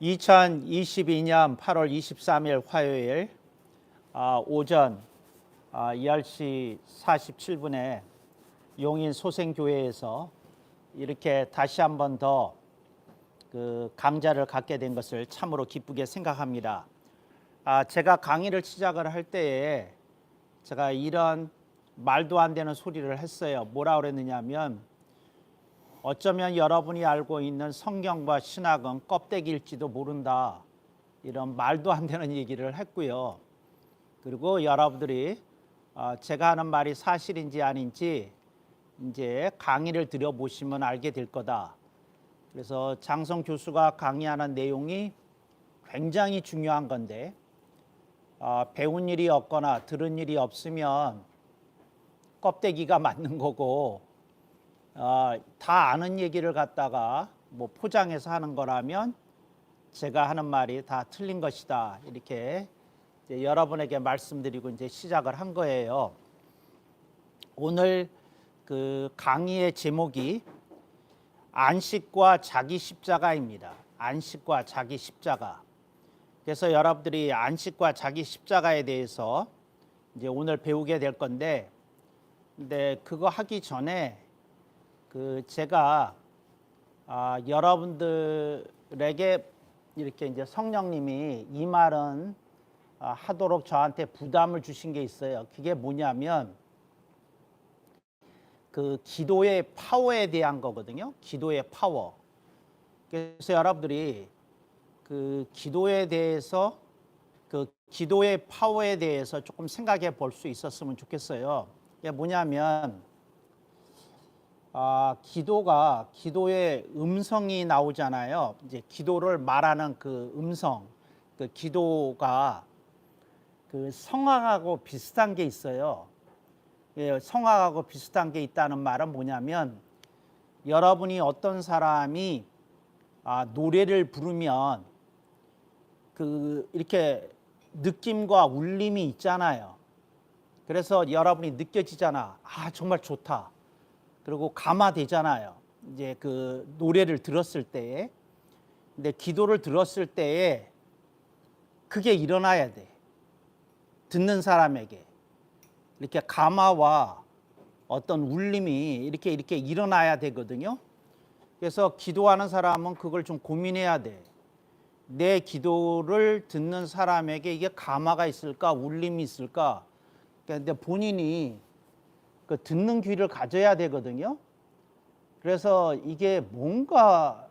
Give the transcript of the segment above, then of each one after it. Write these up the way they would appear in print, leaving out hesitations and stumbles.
2022년 8월 23일 화요일 오전 10시 47분에 용인 소생교회에서 이렇게 다시 한 번 더 그 강좌를 갖게 된 것을 참으로 기쁘게 생각합니다. 제가 강의를 시작을 할 때에 제가 이런 말도 안 되는 소리를 했어요. 뭐라 그랬느냐면, 어쩌면 여러분이 알고 있는 성경과 신학은 껍데기일지도 모른다, 이런 말도 안 되는 얘기를 했고요. 그리고 여러분들이 제가 하는 말이 사실인지 아닌지 이제 강의를 들어보시면 알게 될 거다. 그래서 장성 교수가 강의하는 내용이 굉장히 중요한 건데, 배운 일이 없거나 들은 일이 없으면 껍데기가 맞는 거고, 다 아는 얘기를 갖다가 뭐 포장해서 하는 거라면 제가 하는 말이 다 틀린 것이다, 이렇게 이제 여러분에게 말씀드리고 이제 시작을 한 거예요. 오늘 그 강의의 제목이 안식과 자기 십자가입니다. 안식과 자기 십자가. 그래서 여러분들이 안식과 자기 십자가에 대해서 이제 오늘 배우게 될 건데, 근데 그거 하기 전에 그 제가 여러분들에게 이렇게 이제 성령님이 이 말은 하도록 저한테 부담을 주신 게 있어요. 그게 뭐냐면 그 기도의 파워에 대한 거거든요. 기도의 파워. 그래서 여러분들이 그 기도에 대해서, 그 기도의 파워에 대해서 조금 생각해 볼 수 있었으면 좋겠어요. 이게 뭐냐면 기도의 음성이 나오잖아요. 이제 기도를 말하는 그 음성, 그 기도가 그 성악하고 비슷한 게 있어요. 성악하고 비슷한 게 있다는 말은 뭐냐면, 여러분이 어떤 사람이 노래를 부르면 그 이렇게 느낌과 울림이 있잖아요. 그래서 여러분이 느껴지잖아. 정말 좋다. 그리고 감화되잖아요. 이제 그 노래를 들었을 때에. 근데 기도를 들었을 때에 그게 일어나야 돼. 듣는 사람에게 이렇게 감화와 어떤 울림이 이렇게 일어나야 되거든요. 그래서 기도하는 사람은 그걸 좀 고민해야 돼. 내 기도를 듣는 사람에게 이게 감화가 있을까, 울림이 있을까. 근데 본인이 그 듣는 귀를 가져야 되거든요. 그래서 이게 뭔가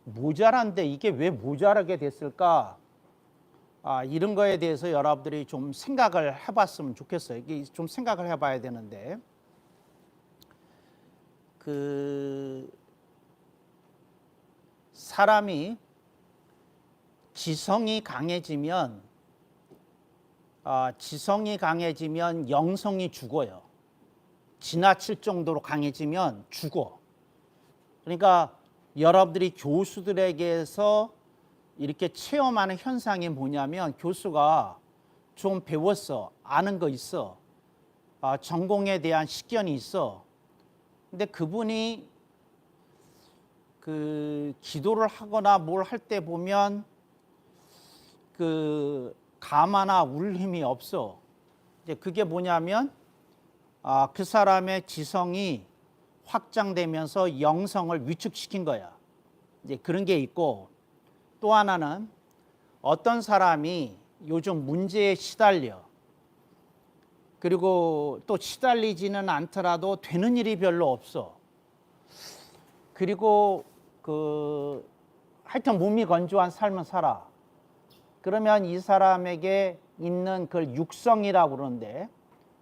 모자란데 이게 왜 모자라게 됐을까? 이런 거에 대해서 여러분들이 좀 생각을 해봤으면 좋겠어요. 이게 좀 생각을 해봐야 되는데, 그 사람이 지성이 강해지면 영성이 죽어요. 지나칠 정도로 강해지면 죽어. 그러니까 여러분들이 교수들에게서 이렇게 체험하는 현상이 뭐냐면, 교수가 좀 배웠어. 아는 거 있어. 전공에 대한 식견이 있어. 근데 그분이 그 기도를 하거나 뭘 할 때 보면 그 감화나 울림이 없어. 이제 그게 뭐냐면 그 사람의 지성이 확장되면서 영성을 위축시킨 거야. 이제 그런 게 있고, 또 하나는 어떤 사람이 요즘 문제에 시달려. 그리고 또 시달리지는 않더라도 되는 일이 별로 없어. 그리고 하여튼 몸이 건조한 삶을 살아. 그러면 이 사람에게 있는 그 육성이라고 그러는데,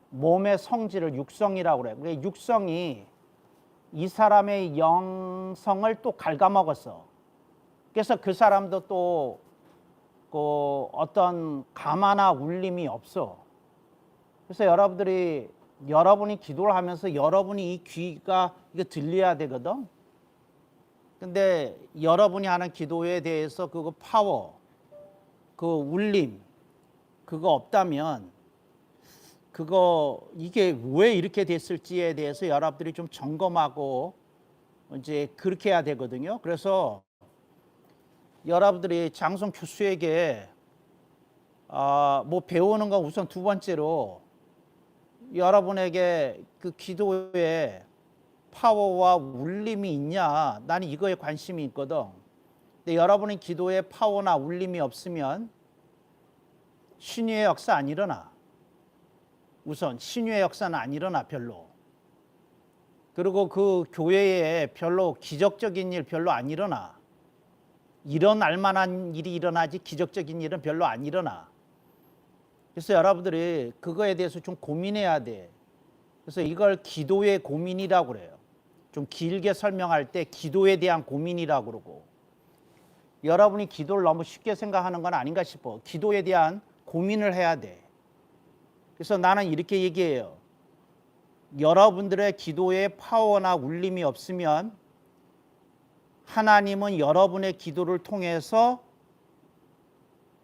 몸의 성질을 육성이라고 그래. 그게 육성이 이 사람의 영성을 또 갉아먹었어. 그래서 그 사람도 또 어떤 감화나 울림이 없어. 그래서 여러분이 기도를 하면서 여러분이 이 귀가 이거 들려야 되거든. 근데 여러분이 하는 기도에 대해서 그거 파워, 그 울림, 그거 없다면 이게 왜 이렇게 됐을지에 대해서 여러분들이 좀 점검하고 이제 그렇게 해야 되거든요. 그래서 여러분들이 장성 교수에게 뭐 배우는 건 우선 두 번째로 여러분에게 그 기도에 파워와 울림이 있냐, 나는 이거에 관심이 있거든. 근데 여러분의 기도에 파워나 울림이 없으면 신유의 역사 안 일어나. 우선 신유의 역사는 안 일어나 별로. 그리고 그 교회에 별로 기적적인 일 별로 안 일어나. 일어날 만한 일이 일어나지 기적적인 일은 별로 안 일어나. 그래서 여러분들이 그거에 대해서 좀 고민해야 돼. 그래서 이걸 기도의 고민이라고 그래요. 좀 길게 설명할 때 기도에 대한 고민이라고 그러고, 여러분이 기도를 너무 쉽게 생각하는 건 아닌가 싶어. 기도에 대한 고민을 해야 돼. 그래서 나는 이렇게 얘기해요. 여러분들의 기도에 파워나 울림이 없으면 하나님은 여러분의 기도를 통해서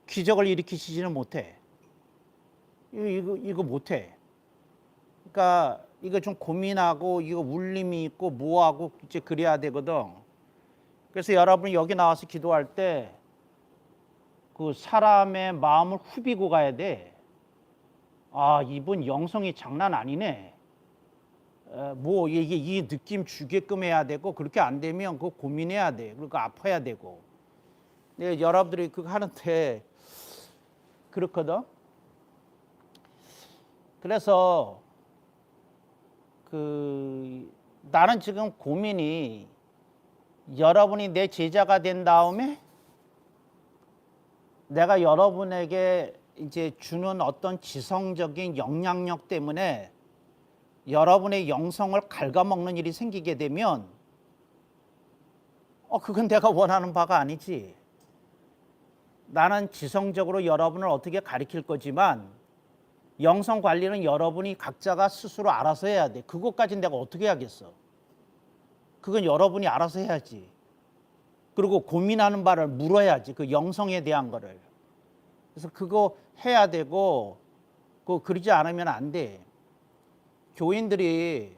기적을 일으키시지는 못해. 이거 못해. 그러니까 이거 좀 고민하고 이거 울림이 있고 뭐하고 이제 그래야 되거든. 그래서 여러분이 여기 나와서 기도할 때 그 사람의 마음을 후비고 가야 돼. 아, 이분 영성이 장난 아니네. 뭐 이게 이 느낌 주게끔 해야 되고, 그렇게 안 되면 그거 고민해야 돼. 그리고 아파야 되고. 근데 여러분들이 그거 하는데 그렇거든. 그래서 나는 지금 고민이, 여러분이 내 제자가 된 다음에 내가 여러분에게 이제 주는 어떤 지성적인 영향력 때문에 여러분의 영성을 갉아먹는 일이 생기게 되면 그건 내가 원하는 바가 아니지. 나는 지성적으로 여러분을 어떻게 가르칠 거지만 영성 관리는 여러분이 각자가 스스로 알아서 해야 돼. 그것까지는 내가 어떻게 하겠어. 그건 여러분이 알아서 해야지. 그리고 고민하는 바를 물어야지. 그 영성에 대한 거를. 그래서 그거 해야 되고, 그러지 않으면 안 돼. 교인들이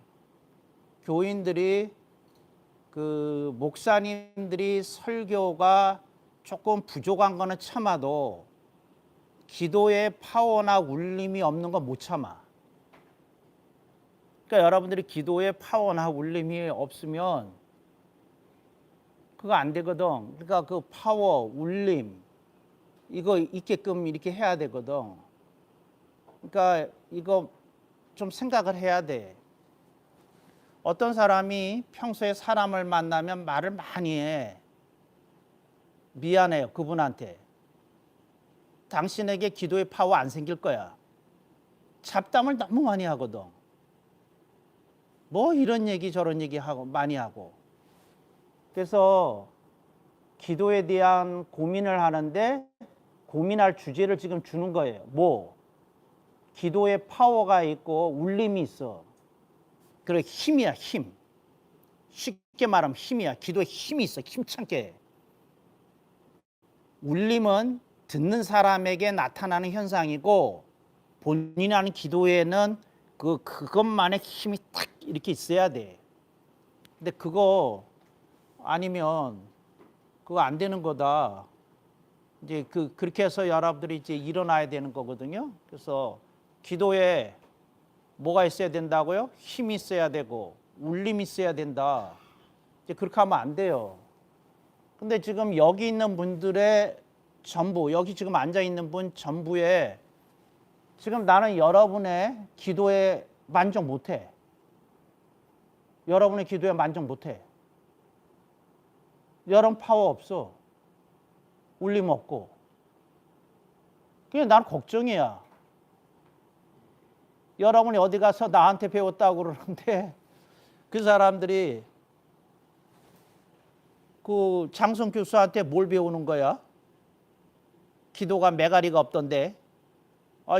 그 목사님들이 설교가 조금 부족한 거는 참아도 기도에 파워나 울림이 없는 건 못 참아. 그러니까 여러분들이 기도에 파워나 울림이 없으면 그거 안 되거든. 그러니까 그 파워, 울림 이거 있게끔 이렇게 해야 되거든. 그러니까 이거 좀 생각을 해야 돼. 어떤 사람이 평소에 사람을 만나면 말을 많이 해. 미안해요, 그분한테. 당신에게 기도의 파워 안 생길 거야. 잡담을 너무 많이 하거든. 뭐 이런 얘기 저런 얘기 하고 많이 하고. 그래서 기도에 대한 고민을 하는데 고민할 주제를 지금 주는 거예요. 뭐? 기도에 파워가 있고 울림이 있어. 그래, 힘이야, 힘. 쉽게 말하면 힘이야. 기도에 힘이 있어. 힘찬게. 울림은 듣는 사람에게 나타나는 현상이고, 본인이 하는 기도에는 그것만의 힘이 딱 이렇게 있어야 돼. 근데 그거 아니면 그거 안 되는 거다. 이제 그렇게 해서 여러분들이 이제 일어나야 되는 거거든요. 그래서 기도에 뭐가 있어야 된다고요? 힘이 있어야 되고 울림이 있어야 된다. 이제 그렇게 하면 안 돼요. 근데 지금 여기 있는 분들의 전부, 여기 지금 앉아 있는 분 전부에 지금 나는 여러분의 기도에 만족 못 해. 여러분의 기도에 만족 못 해. 여러분 파워 없어. 울림 없고. 그게 난 걱정이야. 여러분이 어디 가서 나한테 배웠다고 그러는데 그 사람들이 그 장성 교수한테 뭘 배우는 거야? 기도가 매가리가 없던데.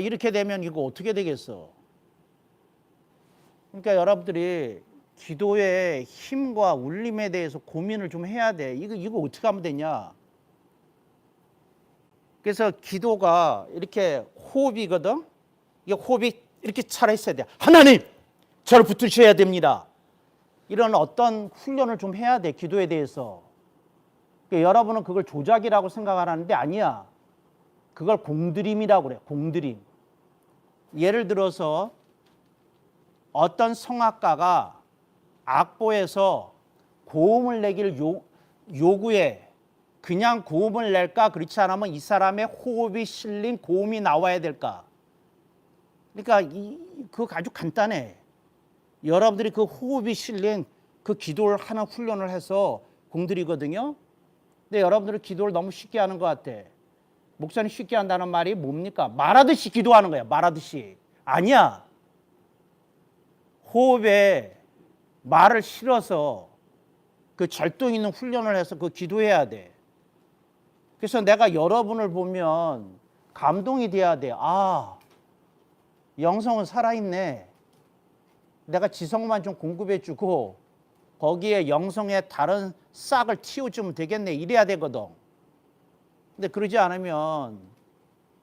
이렇게 되면 이거 어떻게 되겠어? 그러니까 여러분들이 기도의 힘과 울림에 대해서 고민을 좀 해야 돼. 이거 어떻게 하면 되냐? 그래서 기도가 이렇게 호흡이거든. 이게 호흡이 이렇게 살아있어야 돼. 하나님, 저를 붙드셔야 됩니다. 이런 어떤 훈련을 좀 해야 돼. 기도에 대해서. 그러니까 여러분은 그걸 조작이라고 생각하는데 아니야. 그걸 공들임이라고 그래. 공들임. 예를 들어서 어떤 성악가가 악보에서 고음을 내기를 요구해. 그냥 고음을 낼까? 그렇지 않으면 이 사람의 호흡이 실린 고음이 나와야 될까? 그러니까 그거 아주 간단해. 여러분들이 그 호흡이 실린 그 기도를 하는 훈련을 해서 공들이거든요. 근데 여러분들은 기도를 너무 쉽게 하는 것 같아. 목사님 쉽게 한다는 말이 뭡니까? 말하듯이 기도하는 거야. 말하듯이. 아니야. 호흡에 말을 실어서 그 절도 있는 훈련을 해서 그 기도해야 돼. 그래서 내가 여러분을 보면 감동이 돼야 돼. 아, 영성은 살아있네. 내가 지성만 좀 공급해주고 거기에 영성의 다른 싹을 틔워주면 되겠네. 이래야 되거든. 근데 그러지 않으면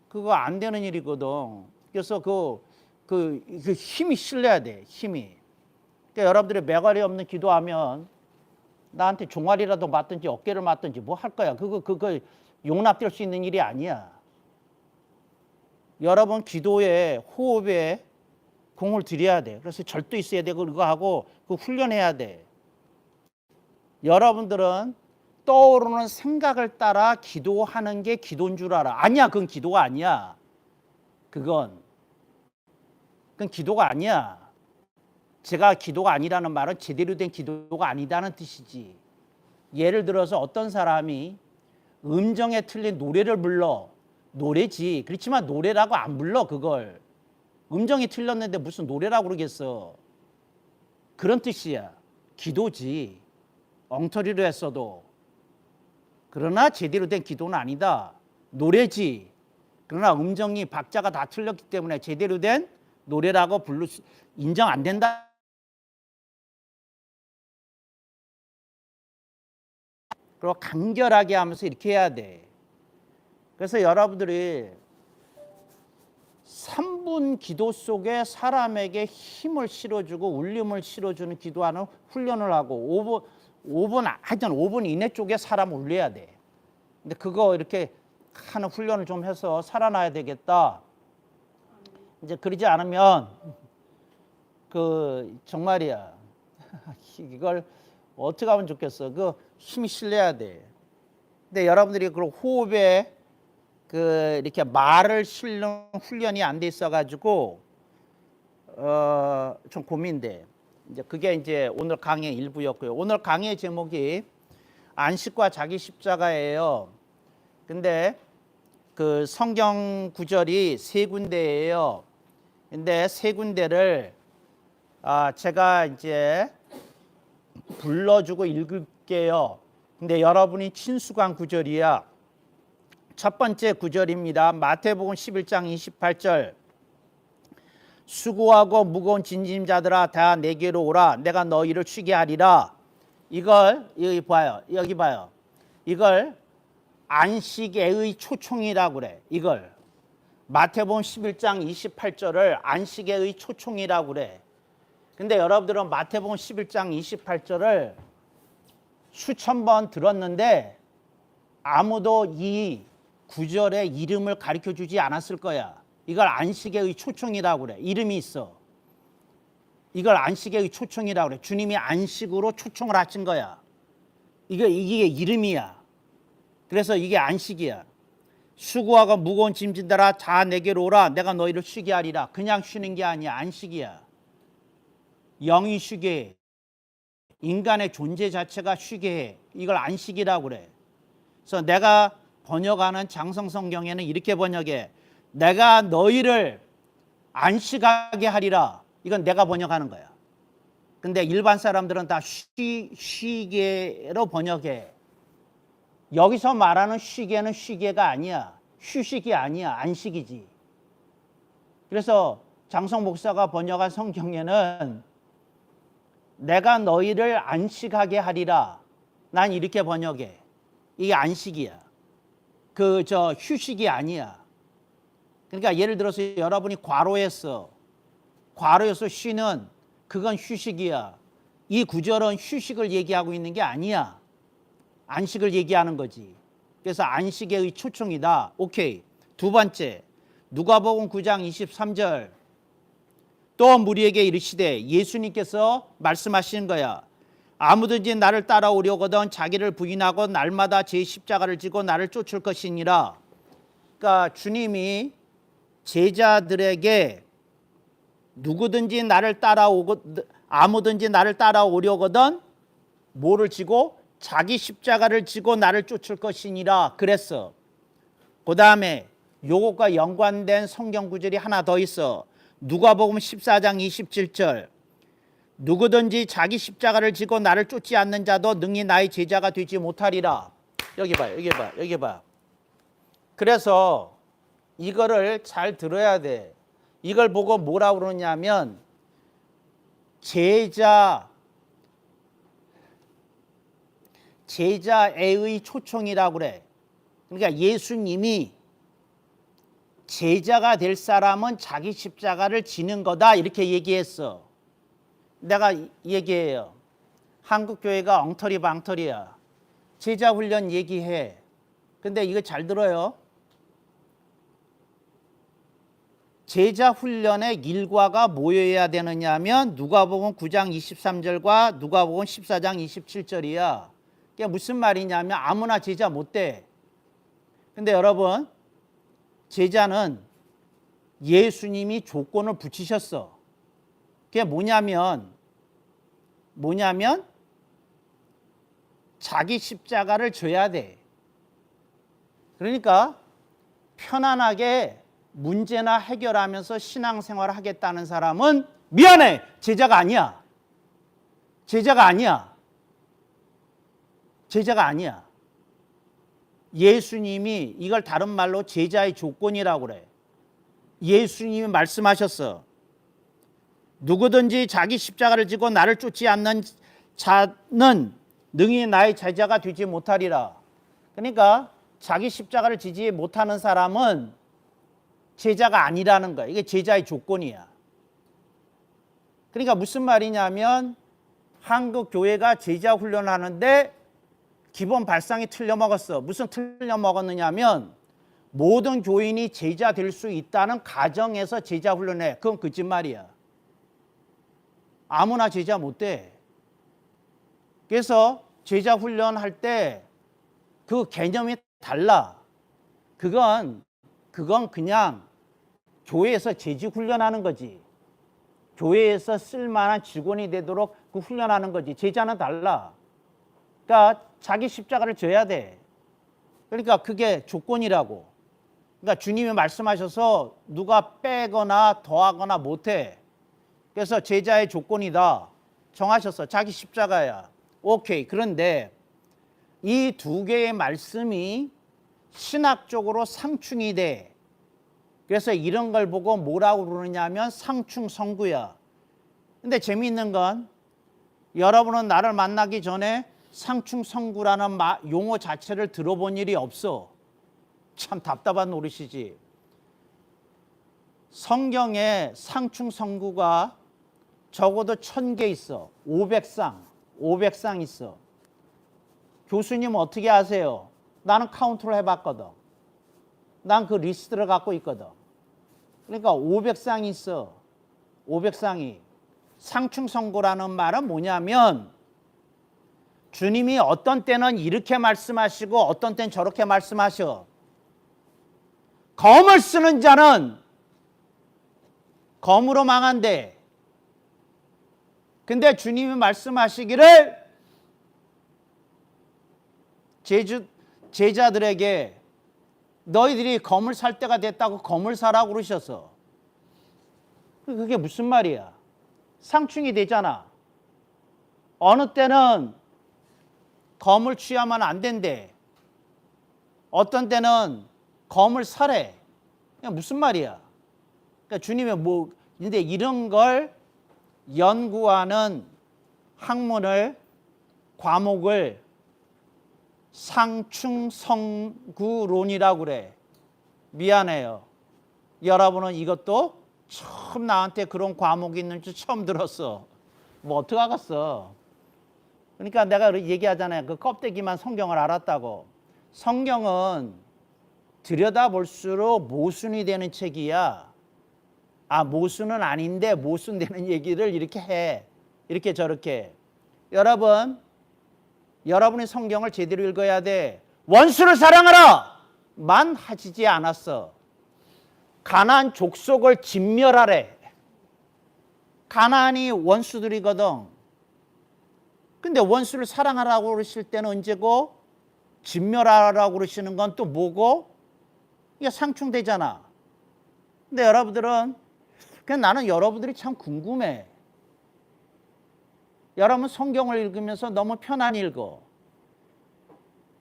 그거 안 되는 일이거든. 그래서 그 힘이 실려야 돼. 힘이. 그러니까 여러분들이 매갈이 없는 기도하면 나한테 종아리라도 맞든지 어깨를 맞든지 뭐 할 거야. 그거 용납될 수 있는 일이 아니야. 여러분 기도에 호흡에 공을 들여야 돼. 그래서 절도 있어야 되고 그거 하고 그 훈련해야 돼. 여러분들은 떠오르는 생각을 따라 기도하는 게 기도인 줄 알아. 아니야. 그건 기도가 아니야. 그건 기도가 아니야. 제가 기도가 아니라는 말은 제대로 된 기도가 아니다는 뜻이지. 예를 들어서 어떤 사람이 음정에 틀린 노래를 불러. 노래지. 그렇지만 노래라고 안 불러 그걸. 음정이 틀렸는데 무슨 노래라고 그러겠어. 그런 뜻이야. 기도지. 엉터리로 했어도. 그러나 제대로 된 기도는 아니다. 노래지. 그러나 음정이 박자가 다 틀렸기 때문에 제대로 된 노래라고 인정 안 된다. 그리고 간결하게 하면서 이렇게 해야 돼. 그래서 여러분들이 3분 기도 속에 사람에게 힘을 실어주고 울림을 실어주는 기도하는 훈련을 하고 5분 하여튼 5분 이내 쪽에 사람을 울려야 돼. 근데 그거 이렇게 하는 훈련을 좀 해서 살아나야 되겠다. 이제 그러지 않으면 정말이야. 이걸 어떻게 하면 좋겠어. 그 힘이 실려야 돼. 근데 여러분들이 그 호흡에 이렇게 말을 실는 훈련이 안 돼 있어가지고 좀 고민돼. 이제 그게 이제 오늘 강의 일부였고요. 오늘 강의 제목이 안식과 자기 십자가예요. 근데 그 성경 구절이 3군데예요. 근데 3군데를 제가 이제 불러주고 읽을게요. 근데 여러분이 친숙한 구절이야. 첫 번째 구절입니다. 마태복음 11장 28절. 수고하고 무거운 짐진자들아 다 내게로 오라. 내가 너희를 쉬게 하리라. 이걸 여기 봐요. 이걸 안식의 초청이라고 그래. 이걸 마태복음 11장 28절을 안식의 초청이라고 그래. 근데 여러분들은 마태복음 11장 28절을 수천 번 들었는데 아무도 이 구절의 이름을 가르쳐 주지 않았을 거야. 이걸 안식의 초청이라고 그래. 이름이 있어. 이걸 안식의 초청이라고 그래. 주님이 안식으로 초청을 하신 거야. 이게 이름이야. 그래서 이게 안식이야. 수고하고 무거운 짐진들아 다 내게로 오라. 내가 너희를 쉬게 하리라. 그냥 쉬는 게 아니야. 안식이야. 영이 쉬게 해. 인간의 존재 자체가 쉬게 해. 이걸 안식이라고 그래. 그래서 내가 번역하는 장성성경에는 이렇게 번역해. 내가 너희를 안식하게 하리라. 이건 내가 번역하는 거야. 근데 일반 사람들은 다 쉬게로 번역해. 여기서 말하는 쉬게는 쉬게가 아니야. 휴식이 아니야. 안식이지. 그래서 장성 목사가 번역한 성경에는 내가 너희를 안식하게 하리라. 난 이렇게 번역해. 이게 안식이야. 휴식이 아니야. 그러니까 예를 들어서 여러분이 과로해서 쉬는 그건 휴식이야. 이 구절은 휴식을 얘기하고 있는 게 아니야. 안식을 얘기하는 거지. 그래서 안식의 초청이다. 오케이. 두 번째, 누가복음 9장 23절. 또 무리에게 이르시되, 예수님께서 말씀하시는 거야. 아무든지 나를 따라오려거든 자기를 부인하고 날마다 제 십자가를 지고 나를 쫓을 것이니라. 그러니까 주님이 제자들에게 누구든지 나를 아무든지 나를 따라오려거든 뭐를 지고? 자기 십자가를 지고 나를 쫓을 것이니라 그랬어. 그 다음에 요것과 연관된 성경 구절이 하나 더 있어. 누가복음 14장 27절. 누구든지 자기 십자가를 지고 나를 쫓지 않는 자도 능히 나의 제자가 되지 못하리라. 여기 봐요. 여기 봐. 그래서 이거를 잘 들어야 돼. 이걸 보고 뭐라고 그러냐면 제자애의 초청이라고 그래. 그러니까 예수님이 제자가 될 사람은 자기 십자가를 지는 거다 이렇게 얘기했어. 내가 얘기해요. 한국 교회가 엉터리 방터리야. 제자 훈련 얘기해. 근데 이거 잘 들어요. 제자 훈련의 일과가 뭐여야 되느냐 하면 누가복음 9장 23절과 누가복음 14장 27절이야. 그게 무슨 말이냐면 아무나 제자 못 돼. 근데 여러분, 제자는 예수님이 조건을 붙이셨어. 그게 뭐냐면 자기 십자가를 져야 돼. 그러니까 편안하게 문제나 해결하면서 신앙생활을 하겠다는 사람은 미안해, 제자가 아니야. 제자가 아니야. 예수님이 이걸 다른 말로 제자의 조건이라고 그래. 예수님이 말씀하셨어. 누구든지 자기 십자가를 지고 나를 쫓지 않는 자는 능히 나의 제자가 되지 못하리라. 그러니까 자기 십자가를 지지 못하는 사람은 제자가 아니라는 거야. 이게 제자의 조건이야. 그러니까 무슨 말이냐면 한국 교회가 제자 훈련하는데 기본 발상이 틀려먹었어. 무슨 틀려먹었느냐면 모든 교인이 제자 될 수 있다는 가정에서 제자 훈련해. 그건 거짓말이야. 아무나 제자 못 돼. 그래서 제자 훈련할 때 그 개념이 달라. 그건 그냥 교회에서 재직 훈련하는 거지. 교회에서 쓸만한 직원이 되도록 그 훈련하는 거지. 제자는 달라. 그러니까 자기 십자가를 져야 돼. 그러니까 그게 조건이라고. 그러니까 주님이 말씀하셔서 누가 빼거나 더하거나 못해. 그래서 제자의 조건이다. 정하셨어. 자기 십자가야. 오케이. 그런데 이 두 개의 말씀이 신학적으로 상충이 돼. 그래서 이런 걸 보고 뭐라고 부르냐면 상충성구야. 근데 재미있는 건 여러분은 나를 만나기 전에 상충성구라는 용어 자체를 들어본 일이 없어. 참 답답한 노릇이지. 성경에 상충성구가 적어도 1000개 있어. 500상 있어. 교수님 어떻게 아세요? 나는 카운트를 해봤거든. 난 그 리스트를 갖고 있거든. 그러니까 500상이 있어. 500상이. 상충성구라는 말은 뭐냐면 주님이 어떤 때는 이렇게 말씀하시고 어떤 때는 저렇게 말씀하셔. 검을 쓰는 자는 검으로 망한대. 근데 주님이 말씀하시기를 제자들에게 너희들이 검을 살 때가 됐다고 검을 사라고 그러셨어. 그게 무슨 말이야? 상충이 되잖아. 어느 때는 검을 취하면 안 된대. 어떤 때는 검을 사래. 무슨 말이야? 그러니까 주님의 근데 이런 걸 연구하는 과목을 상충성구론이라고 그래. 미안해요. 여러분은 이것도 처음 나한테 그런 과목이 있는 줄 처음 들었어. 뭐 어떡하겠어. 그러니까 내가 얘기하잖아요. 그 껍데기만 성경을 알았다고. 성경은 들여다볼수록 모순이 되는 책이야. 아, 모순은 아닌데 모순되는 얘기를 이렇게 해. 이렇게 저렇게. 여러분이 성경을 제대로 읽어야 돼. 원수를 사랑하라! 만 하지 않았어. 가나안 족속을 진멸하래. 가나안이 원수들이거든. 근데 원수를 사랑하라고 그러실 때는 언제고, 진멸하라고 그러시는 건 또 뭐고? 이게 상충되잖아. 근데 여러분들은, 그냥 나는 여러분들이 참 궁금해. 여러분 성경을 읽으면서 너무 편안히 읽어.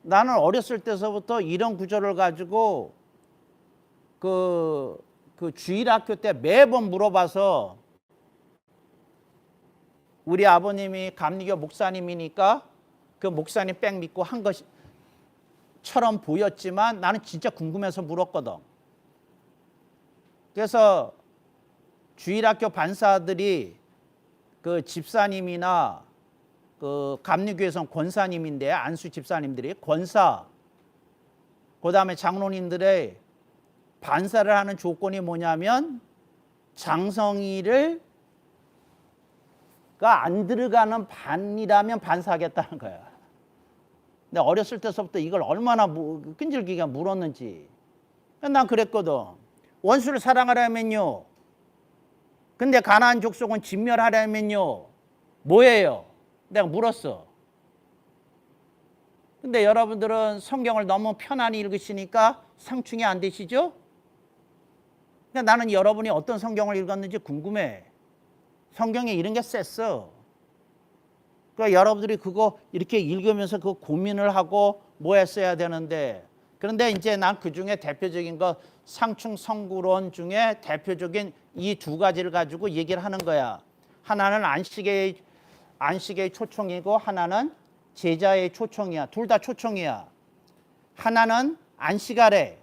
나는 어렸을 때서부터 이런 구절을 가지고 그 주일학교 때 매번 물어봐서, 우리 아버님이 감리교 목사님이니까 그 목사님 백 믿고 한 것처럼 보였지만 나는 진짜 궁금해서 물었거든. 그래서 주일학교 반사들이 그 집사님이나 그 감리교에선 권사님인데, 안수 집사님들이 권사, 그 다음에 장로님들의 반사를 하는 조건이 뭐냐면 장성이를 안 들어가는 반이라면 반사하겠다는 거야. 근데 어렸을 때서부터 이걸 얼마나 끈질기게 물었는지. 난 그랬거든. 원수를 사랑하려면요. 근데 가나안 족속은 진멸하려면요. 뭐예요? 내가 물었어. 근데 여러분들은 성경을 너무 편안히 읽으시니까 상충이 안 되시죠? 근데 나는 여러분이 어떤 성경을 읽었는지 궁금해. 성경에 이런 게 셌어. 그러니까 여러분들이 그거 이렇게 읽으면서 그 고민을 하고 뭐 했어야 되는데, 그런데 이제 난 그 중에 대표적인 거, 상충 성구론 중에 대표적인 이 두 가지를 가지고 얘기를 하는 거야. 하나는 안식의 초청이고 하나는 제자의 초청이야. 둘 다 초청이야. 하나는 안식하래.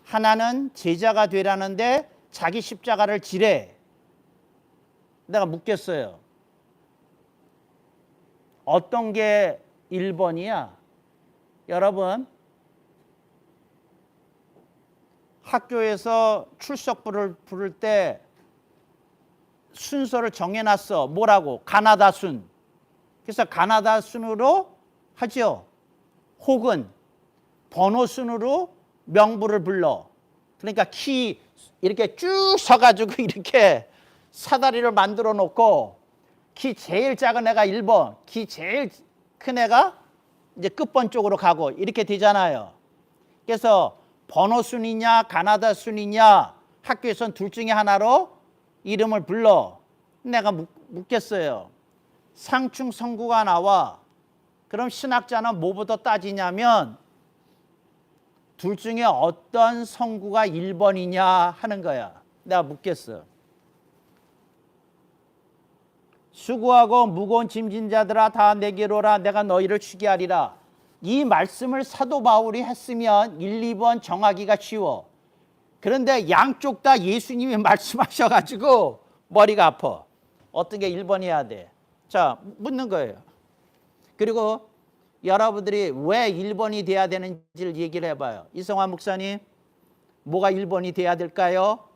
하나는 제자가 되라는데 자기 십자가를 지래. 내가 묻겠어요. 어떤 게 1번이야? 여러분, 학교에서 출석부를 부를 때 순서를 정해놨어. 뭐라고? 가나다 순. 그래서 가나다 순으로 하죠. 혹은 번호 순으로 명부를 불러. 그러니까 키 이렇게 쭉 서가지고 이렇게 사다리를 만들어 놓고, 키 제일 작은 애가 1번, 키 제일 큰 애가 이제 끝번 쪽으로 가고 이렇게 되잖아요. 그래서 번호 순이냐 가나다 순이냐 학교에선 둘 중에 하나로 이름을 불러. 내가 묻겠어요. 상충 성구가 나와. 그럼 신학자는 뭐부터 따지냐면 둘 중에 어떤 성구가 1번이냐 하는 거야. 내가 묻겠어. 수고하고 무거운 짐진 자들아 다 내게로 오라. 내가 너희를 쉬게 하리라. 이 말씀을 사도 바울이 했으면 1, 2번 정하기가 쉬워. 그런데 양쪽 다 예수님이 말씀하셔가지고 머리가 아파. 어떻게 1번이어야 돼? 자, 묻는 거예요. 그리고 여러분들이 왜 1번이 돼야 되는지를 얘기를 해봐요. 이성환 목사님, 뭐가 1번이 돼야 될까요?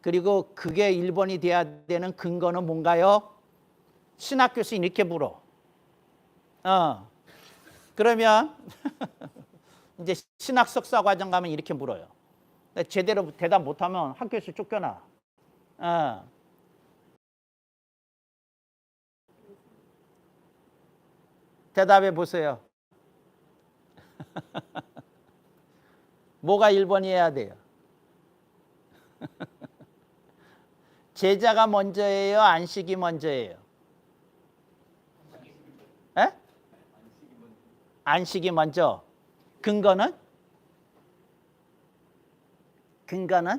그리고 그게 1번이 돼야 되는 근거는 뭔가요? 신학교에서 이렇게 물어. 그러면 이제 신학 석사 과정 가면 이렇게 물어요. 제대로 대답 못하면 학교에서 쫓겨나. 대답해 보세요. 뭐가 1번이어야 돼요? 제자가 먼저예요? 안식이 먼저예요? 에? 안식이 먼저. 근거는? 근거는?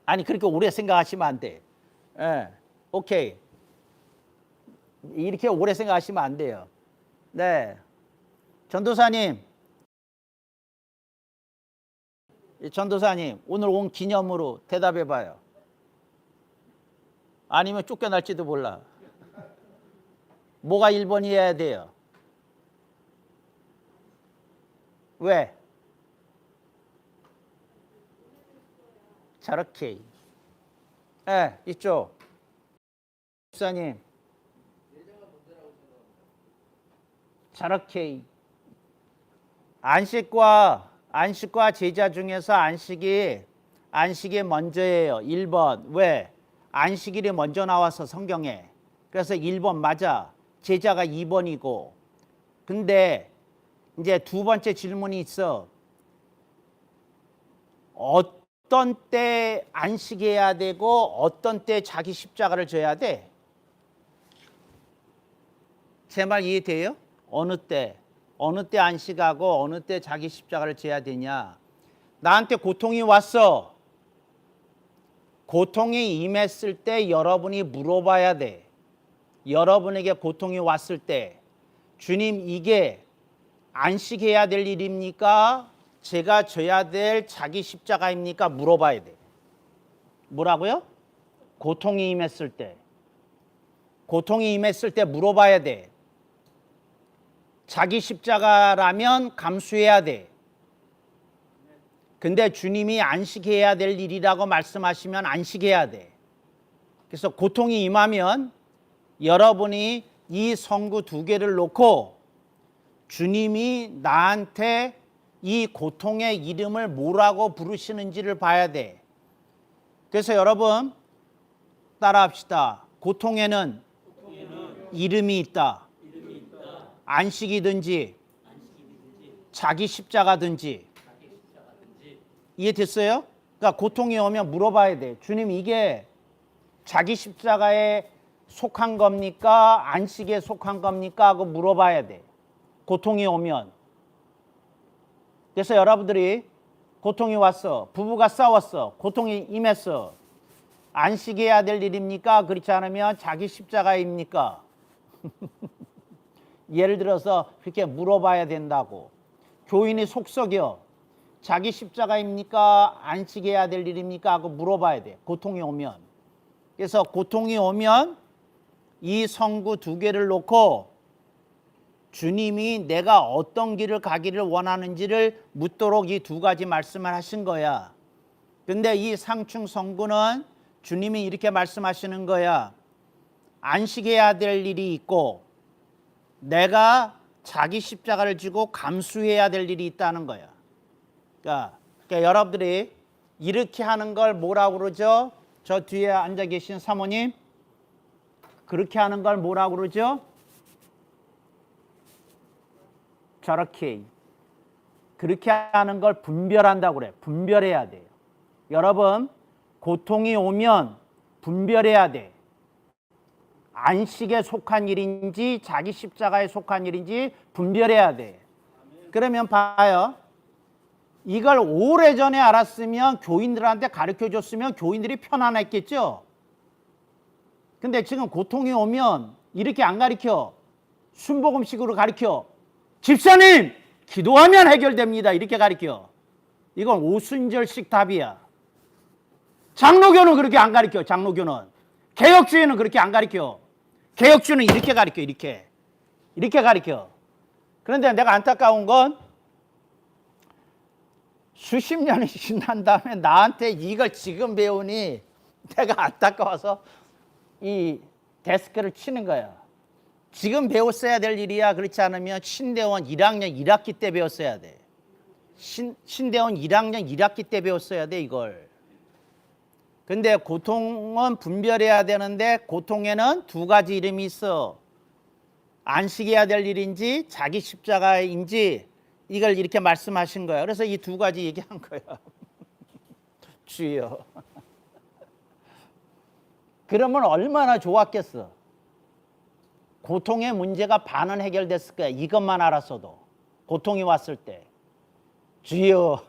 아니, 그렇게 오래 생각하시면 안 돼. 오케이. 이렇게 오래 생각하시면 안 돼요. 네. 전도사님, 오늘 온 기념으로 대답해 봐요. 아니면 쫓겨날지도 몰라. 뭐가 1번이어야 돼요? 왜? 저렇게. 예, 이쪽. 목사님. 저렇게. 안식과 제자 중에서 안식이 먼저예요. 1번. 왜? 안식일이 먼저 나와서 성경에. 그래서 1번 맞아. 제자가 2번이고. 근데 이제 두 번째 질문이 있어. 어떤 때 안식해야 되고 어떤 때 자기 십자가를 져야 돼? 제 말 이해돼요? 어느 때 안식하고 어느 때 자기 십자가를 져야 되냐? 나한테 고통이 왔어. 고통이 임했을 때 여러분이 물어봐야 돼. 여러분에게 고통이 왔을 때 주님 이게 안식해야 될 일입니까? 제가 져야 될 자기 십자가입니까? 물어봐야 돼. 뭐라고요? 고통이 임했을 때. 고통이 임했을 때 물어봐야 돼. 자기 십자가라면 감수해야 돼. 근데 주님이 안식해야 될 일이라고 말씀하시면 안식해야 돼. 그래서 고통이 임하면 여러분이 이 성구 두 개를 놓고 주님이 나한테 이 고통의 이름을 뭐라고 부르시는지를 봐야 돼. 그래서 여러분 따라합시다. 고통에는 이름이 있다. 안식이든지 자기 십자가든지. 이해됐어요? 그러니까 고통이 오면 물어봐야 돼. 주님 이게 자기 십자가에 속한 겁니까? 안식에 속한 겁니까? 하고 물어봐야 돼. 고통이 오면. 그래서 여러분들이 고통이 왔어. 부부가 싸웠어. 고통이 임했어. 안식해야 될 일입니까? 그렇지 않으면 자기 십자가입니까? 예를 들어서 그렇게 물어봐야 된다고. 교인이 속썩여. 자기 십자가입니까? 안식해야 될 일입니까? 하고 물어봐야 돼. 고통이 오면. 그래서 고통이 오면 이 성구 두 개를 놓고 주님이 내가 어떤 길을 가기를 원하는지를 묻도록 이 두 가지 말씀을 하신 거야. 근데 이 상충 성구는 주님이 이렇게 말씀하시는 거야. 안식해야 될 일이 있고 내가 자기 십자가를 지고 감수해야 될 일이 있다는 거야. 그러니까 여러분들이 이렇게 하는 걸 뭐라고 그러죠? 저 뒤에 앉아 계신 사모님, 그렇게 하는 걸 뭐라고 그러죠? 저렇게. 그렇게 하는 걸 분별한다고 그래. 분별해야 돼요. 여러분, 고통이 오면 분별해야 돼. 안식에 속한 일인지 자기 십자가에 속한 일인지 분별해야 돼. 그러면 봐요. 이걸 오래전에 알았으면 교인들한테 가르쳐줬으면 교인들이 편안했겠죠. 근데 지금 고통이 오면 이렇게 안 가르쳐. 순복음식으로 가르쳐. 집사님 기도하면 해결됩니다. 이렇게 가르쳐. 이건 오순절식 답이야. 장로교는 그렇게 안 가르쳐. 장로교는. 개혁주의는 그렇게 안 가르쳐. 개혁주의는 이렇게 가르쳐. 이렇게 가르쳐. 그런데 내가 안타까운 건 수십 년이 지난 다음에 나한테 이걸 지금 배우니 내가 안타까워서 이 데스크를 치는 거야. 지금 배웠어야 될 일이야. 그렇지 않으면 신대원 1학년 1학기 때 배웠어야 돼. 신대원 1학년 1학기 때 배웠어야 돼 이걸. 근데 고통은 분별해야 되는데 고통에는 두 가지 이름이 있어. 안식해야 될 일인지 자기 십자가인지 이걸 이렇게 말씀하신 거야. 그래서 이 두 가지 얘기한 거야. 주여. 그러면 얼마나 좋았겠어. 고통의 문제가 반은 해결됐을 거야. 이것만 알았어도. 고통이 왔을 때. 주여.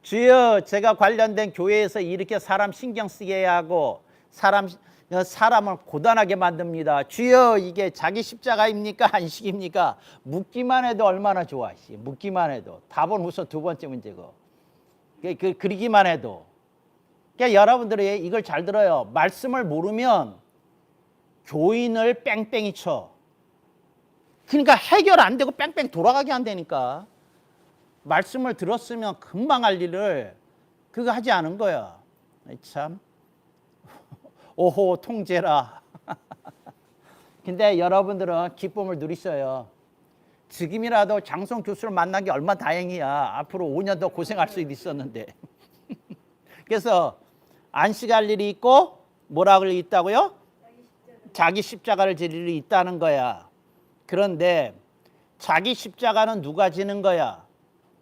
주여, 제가 관련된 교회에서 이렇게 사람 신경 쓰게 하고 사람을 고단하게 만듭니다. 주여, 이게 자기 십자가입니까? 안식입니까? 묻기만 해도 얼마나 좋아. 묻기만 해도. 답은 우선 두 번째 문제고. 그리기만 해도. 그러니까 여러분들이 이걸 잘 들어요. 말씀을 모르면 교인을 뺑뺑이 쳐. 그러니까 해결 안 되고 뺑뺑 돌아가게 한다니까. 말씀을 들었으면 금방 할 일을 그거 하지 않은 거야. 참. 오호 통제라. 근데 여러분들은 기쁨을 누리셔요. 지금이라도 장성 교수를 만난 게 얼마나 다행이야. 앞으로 5년 더 고생할 수도 있었는데. 그래서 안식할 일이 있고 뭐라고 있다고요? 자기 십자가를 질 일이 있다는 거야. 그런데 자기 십자가는 누가 지는 거야?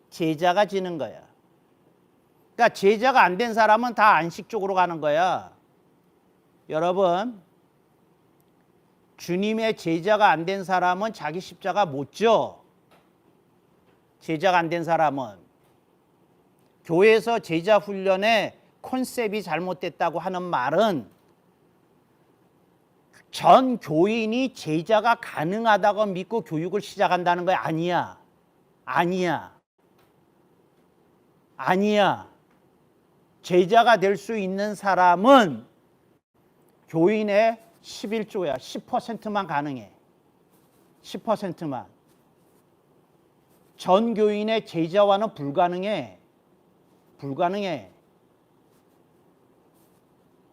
제자가 지는 거야. 그러니까 제자가 안 된 사람은 다 안식 쪽으로 가는 거야. 여러분, 주님의 제자가 안 된 사람은 자기 십자가 못 져. 제자가 안 된 사람은. 교회에서 제자 훈련의 컨셉이 잘못됐다고 하는 말은 전 교인이 제자가 가능하다고 믿고 교육을 시작한다는 거야. 아니야. 아니야. 아니야. 제자가 될 수 있는 사람은 교인의 11조야. 10%만 가능해. 10%만. 전 교인의 제자와는 불가능해. 불가능해.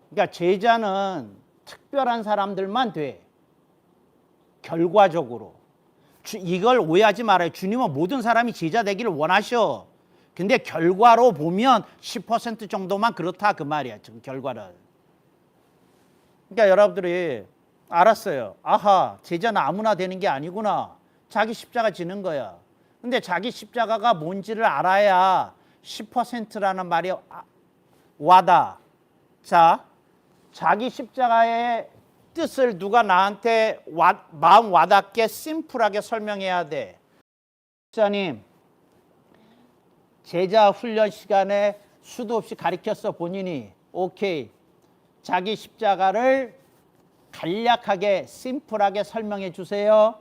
그러니까 제자는 특별한 사람들만 돼. 결과적으로. 이걸 오해하지 말아요. 주님은 모든 사람이 제자 되기를 원하셔. 근데 결과로 보면 10% 정도만 그렇다 그 말이야. 지금 결과를. 그러니까 여러분들이 알았어요. 아하, 제자는 아무나 되는 게 아니구나. 자기 십자가 지는 거야. 근데 자기 십자가가 뭔지를 알아야 10%라는 말이 와다. 자, 자기 십자가의 뜻을 누가 나한테 마음 와닿게 심플하게 설명해야 돼. 목사님, 제자 훈련 시간에 수도 없이 가르쳤어 본인이. 오케이. 자기 십자가를 간략하게 심플하게 설명해 주세요.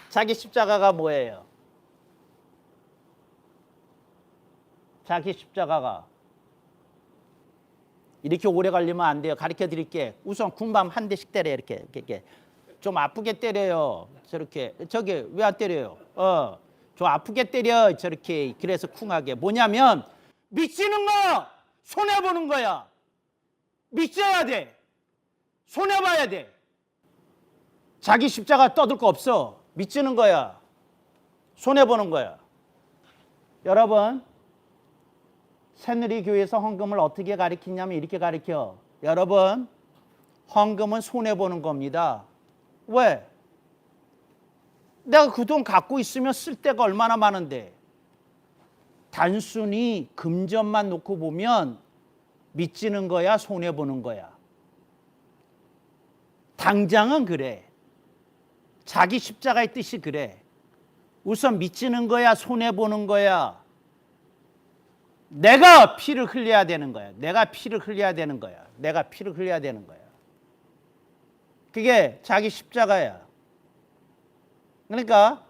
자기 십자가가 뭐예요? 자기 십자가가 이렇게 오래 걸리면 안 돼요. 가르쳐 드릴게. 우선 군밤 한 대씩 때려. 이렇게 좀 아프게 때려요. 저렇게. 저기 왜 안 때려요? 좀 아프게 때려. 저렇게. 그래서 쿵하게. 뭐냐면 미치는 거 손해 보는 거야. 미쳐야 돼. 손해 봐야 돼. 자기 십자가 떠들 거 없어. 미치는 거야. 손해 보는 거야. 여러분, 새누리교회에서 헌금을 어떻게 가르치냐면 이렇게 가르쳐. 여러분, 헌금은 손해보는 겁니다. 왜? 내가 그 돈 갖고 있으면 쓸 데가 얼마나 많은데. 단순히 금전만 놓고 보면 미치는 거야, 손해보는 거야. 당장은 그래. 자기 십자가의 뜻이 그래. 우선 미치는 거야, 손해보는 거야. 내가 피를 흘려야 되는 거야. 내가 피를 흘려야 되는 거야. 내가 피를 흘려야 되는 거야. 그게 자기 십자가야. 그러니까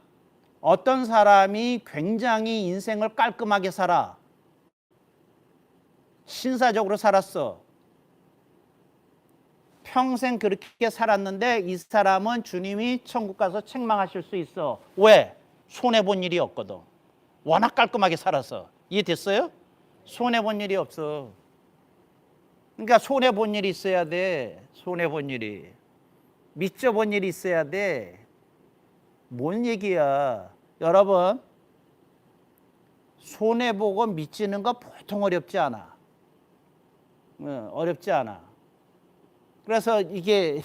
어떤 사람이 굉장히 인생을 깔끔하게 살아. 신사적으로 살았어. 평생 그렇게 살았는데 이 사람은 주님이 천국 가서 책망하실 수 있어. 왜? 손해본 일이 없거든. 워낙 깔끔하게 살아서. 이해됐어요? 손해본 일이 없어. 그러니까 손해본 일이 있어야 돼. 손해본 일이. 미쳐본 일이 있어야 돼. 뭔 얘기야. 여러분, 손해보고 미치는 거 보통 어렵지 않아. 어렵지 않아. 그래서 이게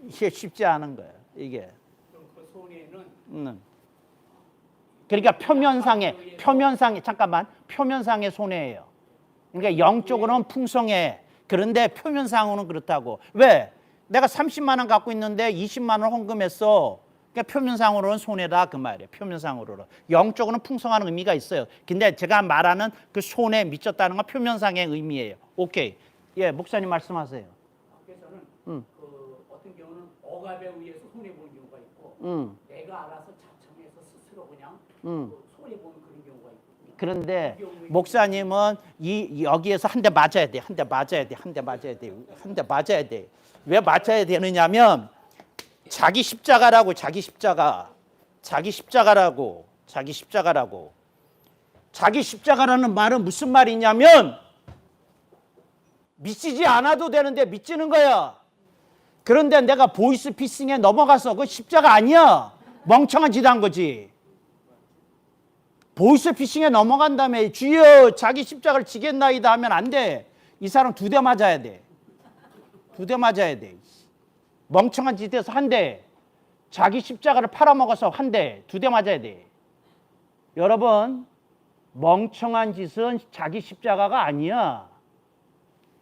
쉽지 않은 거야. 이게. 그럼 그 손해는 그러니까 표면상의 손해예요. 그러니까 영적으로는 풍성해. 그런데 표면상으로는 그렇다고. 왜? 내가 30만 원 갖고 있는데 20만 원 헌금했어. 그러니까 표면상으로는 손해다 그 말이에요. 표면상으로는. 영적으로는 풍성한 의미가 있어요. 근데 제가 말하는 그 손해 미쳤다는 건 표면상의 의미예요. 오케이. 예, 목사님 말씀하세요. 밖에서는 그 어떤 경우는 억압에 의해서 손해 보는 경우가 있고 내가 알아서 손해 보는 그런 경우가 있고. 그런데 목사님은 여기에서 한 대 맞아야 돼. 한 대 맞아야 돼. 한 대 맞아야 돼. 한 대 맞아야 돼. 왜 맞아야 되느냐면 자기 십자가라고. 자기 십자가라고. 자기 십자가라는 말은 무슨 말이냐면 미치지 않아도 되는데 미치는 거야. 그런데 내가 보이스피싱에 넘어가서 그 십자가 아니야. 멍청한 짓 한 거지. 보이스피싱에 넘어간 다음에 주여 자기 십자가를 지겠나이다 하면 안 돼. 이 사람 2대 맞아야 돼. 2대 맞아야 돼. 멍청한 짓에서 한 대. 자기 십자가를 팔아먹어서 한 대. 2대 맞아야 돼. 여러분 멍청한 짓은 자기 십자가가 아니야.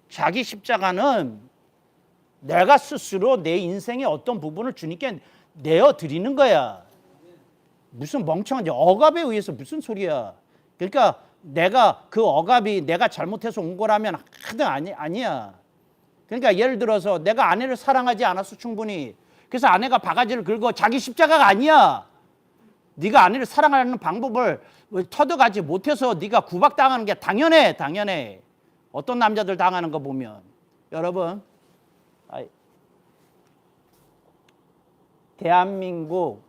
자기 십자가는 내가 스스로 내 인생의 어떤 부분을 주님께 내어드리는 거야. 무슨 멍청한 짓, 억압에 의해서 무슨 소리야. 그러니까 내가 그 억압이 내가 잘못해서 온 거라면 하등 아니야. 그러니까 예를 들어서 내가 아내를 사랑하지 않아서 충분히 그래서 아내가 바가지를 긁어 자기 십자가가 아니야. 네가 아내를 사랑하는 방법을 터득하지 못해서 네가 구박당하는 게 당연해. 어떤 남자들 당하는 거 보면 여러분 대한민국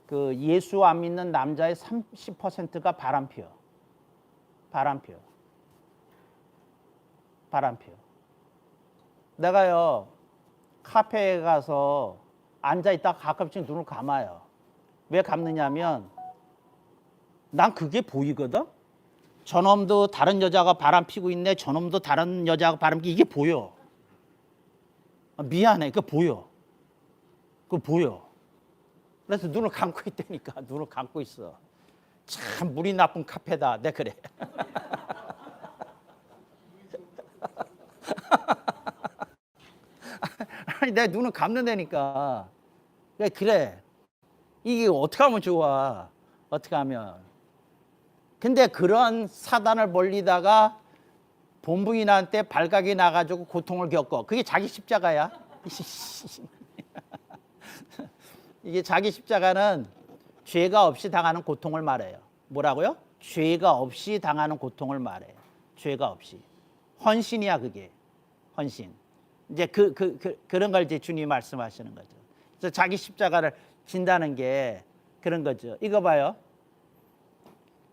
그 예수 안 믿는 남자의 30%가 바람피워. 내가요 카페에 가서 앉아있다가 가끔씩 눈을 감아요. 왜 감느냐면 난 그게 보이거든. 저놈도 다른 여자가 바람 피고 있네. 저놈도 다른 여자가 바람 피고 이게 보여. 미안해. 그거 보여. 그래서 눈을 감고 있다니까. 눈을 감고 있어. 참 물이 나쁜 카페다. 내 그래. 아니 내 눈을 감는다니까. 그래. 이게 어떻게 하면 좋아. 어떻게 하면. 근데 그런 사단을 벌리다가 본부인한테 발각이 나가지고 고통을 겪어. 그게 자기 십자가야. 이게 자기 십자가는 죄가 없이 당하는 고통을 말해요. 뭐라고요? 죄가 없이 당하는 고통을 말해요. 죄가 없이. 헌신이야 그게. 헌신. 이제 그런 걸 이제 주님이 말씀하시는 거죠. 그래서 자기 십자가를 진다는 게 그런 거죠. 이거 봐요.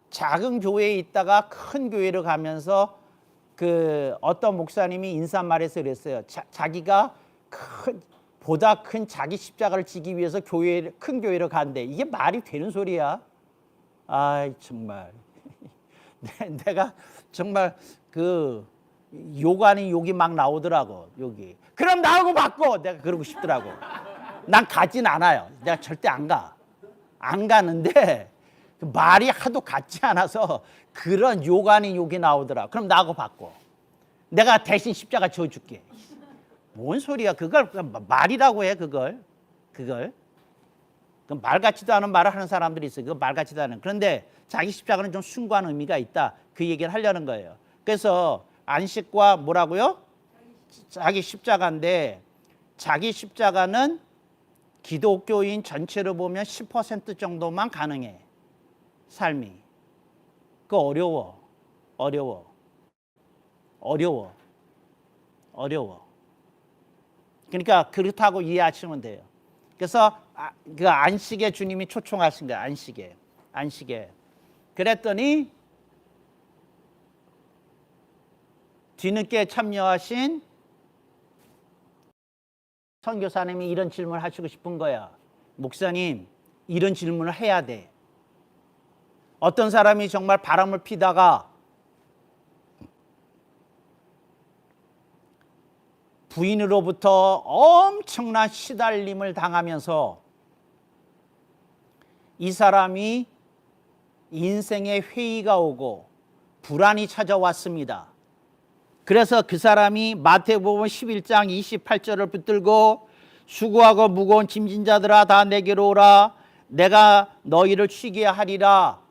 작은 교회에 있다가 큰 교회로 가면서 그 어떤 목사님이 인사말에서 그랬어요. 자기가 보다 큰 자기 십자가를 지기 위해서 큰 교회로 간대. 이게 말이 되는 소리야? 아이 정말 내가 정말 그 욕 아닌 욕이 막 나오더라고. 여기. 그럼 나하고 바꿔. 내가 그러고 싶더라고. 난 가진 않아요. 내가 절대 안 가. 안 가는데 말이 하도 같지 않아서 그런 욕 아닌 욕이 나오더라. 그럼 나하고 바꿔. 내가 대신 십자가 지어줄게. 뭔 소리야? 그걸 말이라고 해. 그걸. 말 같지도 않은 말을 하는 사람들이 있어요. 그거 말 같지도 않은. 그런데 자기 십자가는 좀 숭고한 의미가 있다. 그 얘기를 하려는 거예요. 그래서 안식과 뭐라고요? 자기 십자가인데 자기 십자가는 기독교인 전체로 보면 10% 정도만 가능해. 삶이. 그거 어려워. 그러니까 그렇다고 이해하시면 돼요. 그래서 그 안식에 주님이 초청하신 거예요. 안식에. 그랬더니 뒤늦게 참여하신 선교사님이 이런 질문을 하시고 싶은 거야. 목사님, 이런 질문을 해야 돼. 어떤 사람이 정말 바람을 피다가 부인으로부터 엄청난 시달림을 당하면서 이 사람이 인생에 회의가 오고 불안이 찾아왔습니다. 그래서 그 사람이 마태복음 11장 28절을 붙들고 수고하고 무거운 짐진 자들아 다 내게로 오라 내가 너희를 쉬게 하리라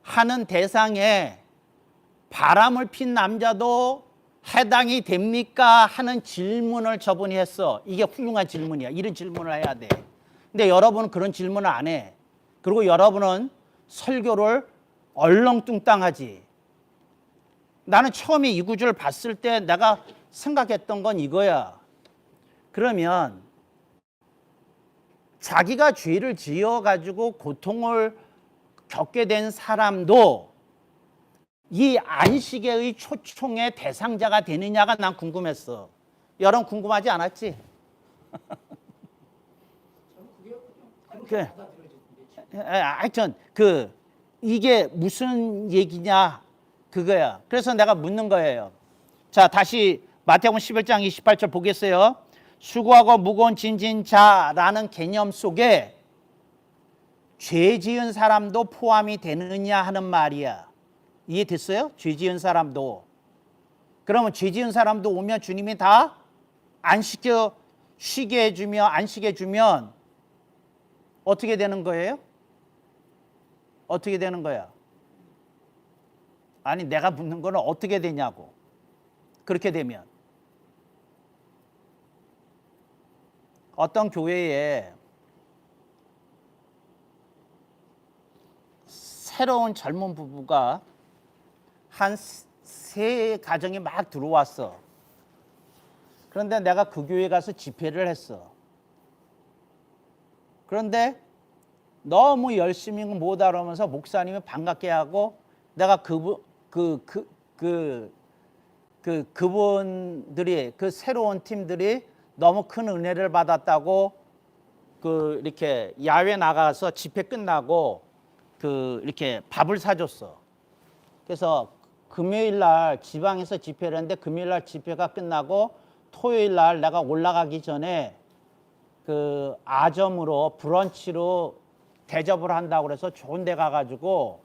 하는 대상에 바람을 핀 남자도 해당이 됩니까? 하는 질문을 저분이 했어. 이게 훌륭한 질문이야. 이런 질문을 해야 돼. 근데 여러분은 그런 질문을 안 해. 그리고 여러분은 설교를 얼렁뚱땅하지. 나는 처음에 이 구절을 봤을 때 내가 생각했던 건 이거야. 그러면 자기가 죄를 지어가지고 고통을 겪게 된 사람도 이 안식의 초청의 대상자가 되느냐가 난 궁금했어. 여러분 궁금하지 않았지? 저는 그게 그냥 그래. 받아들여졌는데 하여튼 이게 무슨 얘기냐 그거야. 그래서 내가 묻는 거예요. 자, 다시 마태복음 11장 28절 보겠어요. 수고하고 무거운 짐진 자라는 개념 속에 죄 지은 사람도 포함이 되느냐 하는 말이야. 이해됐어요? 죄 지은 사람도. 그러면 죄 지은 사람도 오면 주님이 다 안시켜 쉬게 해주며 안식해 주면 어떻게 되는 거예요? 어떻게 되는 거야? 아니 내가 묻는 거는 어떻게 되냐고. 그렇게 되면 어떤 교회에 새로운 젊은 부부가 한 세 가정이 막 들어왔어. 그런데 내가 그 교회 가서 집회를 했어. 그런데 너무 열심히 못 알아오면서 목사님이 반갑게 하고 내가 그분들이 그 새로운 팀들이 너무 큰 은혜를 받았다고 이렇게 야외 나가서 집회 끝나고 이렇게 밥을 사줬어. 그래서 금요일 날 지방에서 집회를 했는데 금요일 날 집회가 끝나고 토요일 날 내가 올라가기 전에 그 아점으로 브런치로 대접을 한다고 그래서 좋은 데 가가지고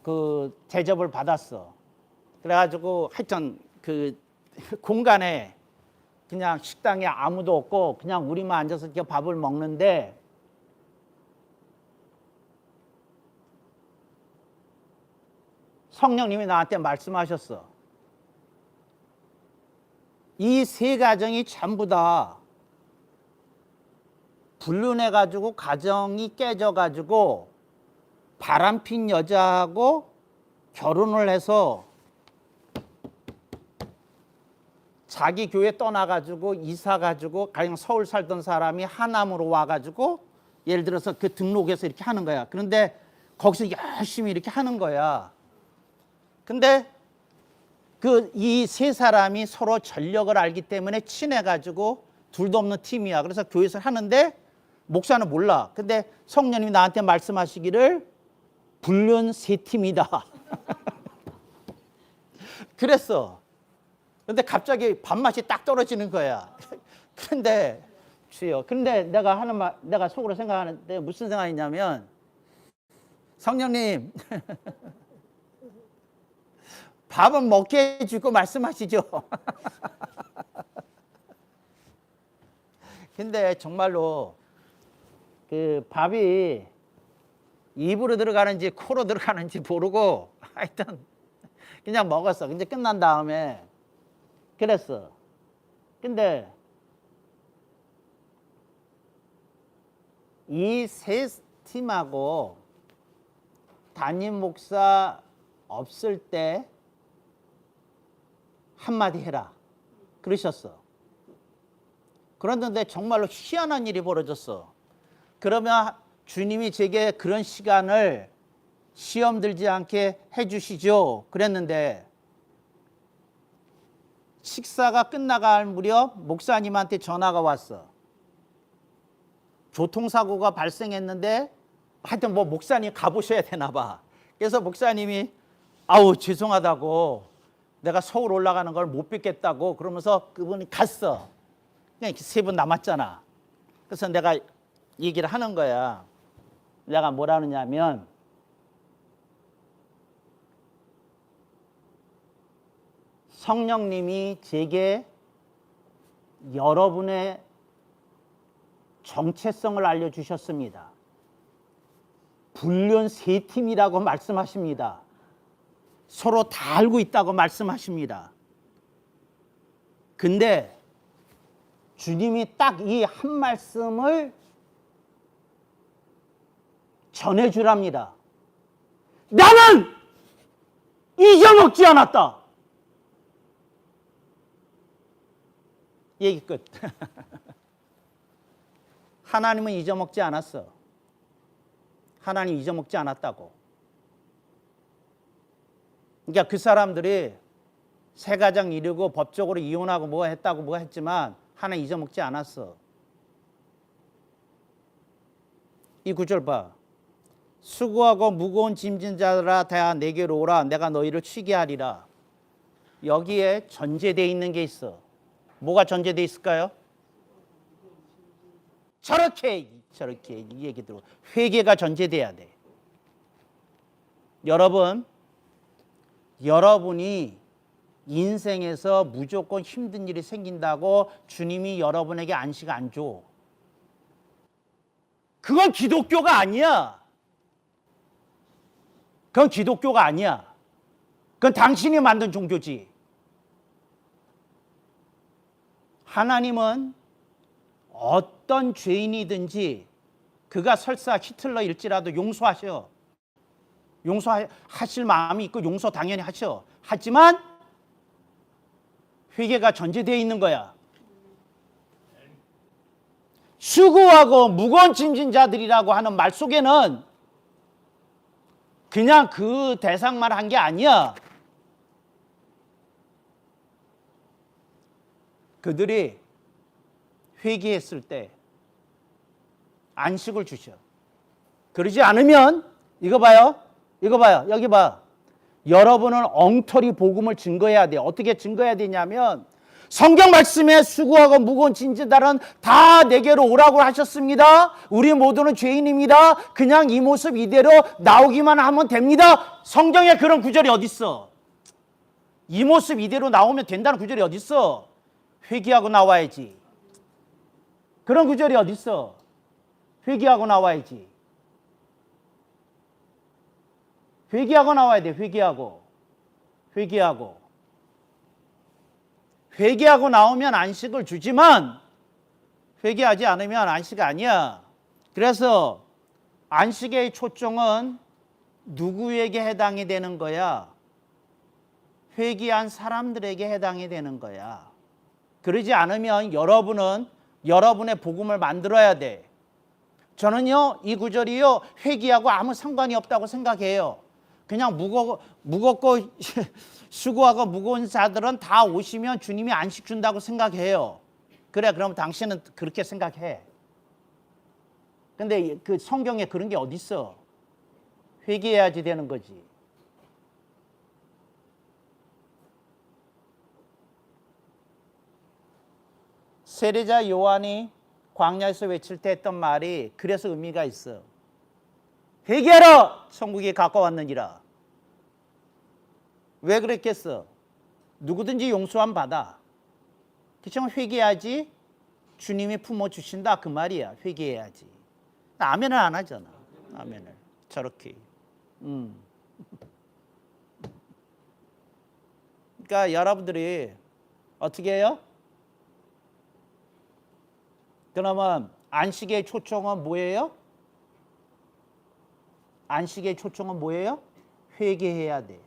그 대접을 받았어. 그래가지고 하여튼 그 공간에 그냥 식당에 아무도 없고 그냥 우리만 앉아서 이렇게 밥을 먹는데 성령님이 나한테 말씀하셨어. 이 세 가정이 전부 다 불륜해가지고 가정이 깨져가지고 바람핀 여자하고 결혼을 해서 자기 교회 떠나가지고 이사가지고 그냥 서울 살던 사람이 하남으로 와가지고 예를 들어서 그 등록해서 이렇게 하는 거야. 그런데 거기서 열심히 이렇게 하는 거야. 근데 이 세 사람이 서로 전력을 알기 때문에 친해가지고 둘도 없는 팀이야. 그래서 교회에서 하는데 목사는 몰라. 근데 성령님이 나한테 말씀하시기를 불륜 세 팀이다. 그랬어. 근데 갑자기 밥맛이 딱 떨어지는 거야. 근데 주여. 근데 내가 하는 말, 내가 속으로 생각하는데 무슨 생각이냐면 성령님 밥은 먹게 해주고 말씀하시죠. 근데 정말로 그 밥이 입으로 들어가는지 코로 들어가는지 모르고 하여튼 그냥 먹었어. 근데 끝난 다음에 그랬어. 근데 이 세 팀하고 담임 목사 없을 때 한마디 해라 그러셨어. 그런데 정말로 희한한 일이 벌어졌어. 그러면 주님이 제게 그런 시간을 시험 들지 않게 해주시죠 그랬는데 식사가 끝나갈 무렵 목사님한테 전화가 왔어. 교통사고가 발생했는데 하여튼 뭐 목사님 가보셔야 되나 봐. 그래서 목사님이 아우 죄송하다고 내가 서울 올라가는 걸 못 뵙겠다고 그러면서 그분이 갔어. 그냥 세 분 남았잖아. 그래서 내가 얘기를 하는 거야. 내가 뭐라느냐면 성령님이 제게 여러분의 정체성을 알려주셨습니다. 불륜 세 팀이라고 말씀하십니다. 서로 다 알고 있다고 말씀하십니다. 근데 주님이 딱 이 한 말씀을 전해주랍니다. 나는 잊어먹지 않았다. 얘기 끝. 하나님은 잊어먹지 않았어. 하나님 잊어먹지 않았다고. 그러니까 그 사람들이 새 가정 이루고 법적으로 이혼하고 뭐 했다고 뭐 했지만 하나님 잊어먹지 않았어. 이 구절 봐. 수고하고 무거운 짐진 자들아 다 내게로 오라. 내가 너희를 쉬게 하리라. 여기에 전제되어 있는 게 있어. 뭐가 전제되어 있을까요? 저렇게 이 얘기 들어. 회개가 전제돼야 돼. 여러분이 인생에서 무조건 힘든 일이 생긴다고 주님이 여러분에게 안식 안 줘. 그건 기독교가 아니야. 그건 기독교가 아니야. 그건 당신이 만든 종교지. 하나님은 어떤 죄인이든지 그가 설사 히틀러일지라도 용서하셔. 용서하실 마음이 있고 용서 당연히 하셔. 하지만 회개가 전제되어 있는 거야. 수고하고 무거운 짐진 자들이라고 하는 말 속에는 그냥 그 대상만 한 게 아니야. 그들이 회개했을 때 안식을 주셔. 그러지 않으면 이거 봐요. 여기 봐. 여러분은 엉터리 복음을 증거해야 돼. 어떻게 증거해야 되냐면 성경 말씀에 수고하고 무거운 짐진자들은 다 내게로 오라고 하셨습니다. 우리 모두는 죄인입니다. 그냥 이 모습 이대로 나오기만 하면 됩니다. 성경에 그런 구절이 어디 있어? 이 모습 이대로 나오면 된다는 구절이 어디 있어? 회개하고 나와야지. 그런 구절이 어디 있어? 회개하고 나와야지. 회개하고 나와야 돼. 회개하고 나오면 안식을 주지만 회개하지 않으면 안식 아니야. 그래서 안식의 초점은 누구에게 해당이 되는 거야? 회개한 사람들에게 해당이 되는 거야. 그러지 않으면 여러분은 여러분의 복음을 만들어야 돼. 저는요, 이 구절이요, 회개하고 아무 상관이 없다고 생각해요. 그냥 무겁고 수고하고 무거운 자들은 다 오시면 주님이 안식 준다고 생각해요. 그래, 그럼 당신은 그렇게 생각해. 근데 그 성경에 그런 게 어디 있어? 회개해야지 되는 거지. 세례자 요한이 광야에서 외칠 때 했던 말이 그래서 의미가 있어. 회개하라! 천국이 가까웠느니라. 왜 그랬겠어? 누구든지 용서함 받아. 그렇지만 회개해야지 주님이 품어주신다 그 말이야. 회개해야지. 아멘을 안 하잖아. 아멘을. 저렇게. 그러니까 여러분들이 어떻게 해요? 그러면 안식의 초청은 뭐예요? 안식의 초청은 뭐예요? 회개해야 돼.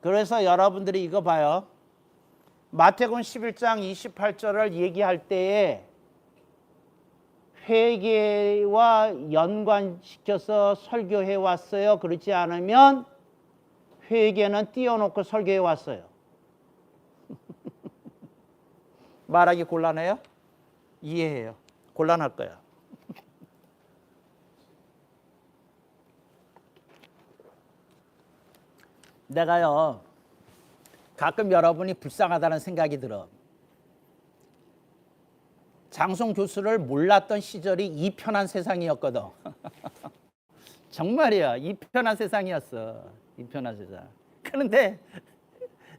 그래서 여러분들이 이거 봐요. 마태복음 11장 28절을 얘기할 때에 회개와 연관시켜서 설교해 왔어요. 그렇지 않으면 회개는 띄워놓고 설교해 왔어요. 말하기 곤란해요? 이해해요. 곤란할 거야. 내가요, 가끔 여러분이 불쌍하다는 생각이 들어. 장송 교수를 몰랐던 시절이 이 편한 세상이었거든. 정말이야. 이 편한 세상이었어. 이 편한 세상. 그런데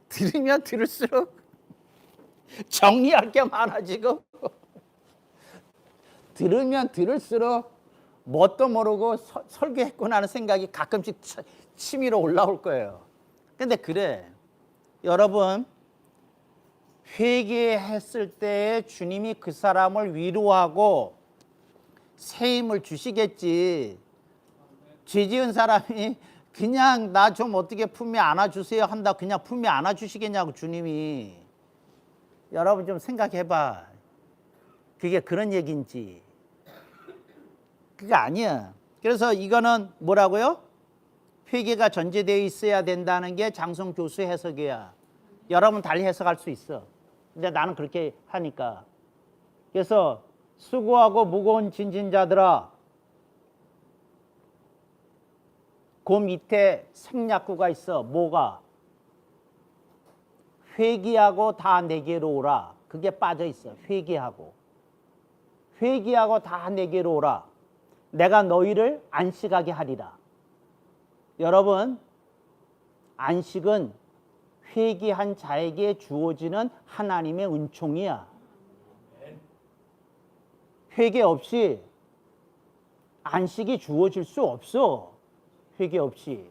들으면 들을수록 정리할 게 많아지고 들으면 들을수록 뭣도 모르고 설교했구나 하는 생각이 가끔씩 치밀어 올라올 거예요. 근데 그래. 여러분, 회개했을 때 주님이 그 사람을 위로하고 새 힘을 주시겠지. 죄 지은 사람이 그냥 나 좀 어떻게 품에 안아주세요 한다. 그냥 품에 안아주시겠냐고 주님이. 여러분 좀 생각해봐. 그게 그런 얘기인지. 그게 아니야. 그래서 이거는 뭐라고요? 회개가 전제되어 있어야 된다는 게 장성 교수 해석이야. 여러분 달리 해석할 수 있어. 근데 나는 그렇게 하니까. 그래서 수고하고 무거운 짐진 자들아, 그 밑에 생략구가 있어. 뭐가? 회개하고 다 내게로 오라. 그게 빠져 있어. 회개하고 다 내게로 오라. 내가 너희를 안식하게 하리라. 여러분, 안식은 회개한 자에게 주어지는 하나님의 은총이야. 회개 없이 안식이 주어질 수 없어. 회개 없이.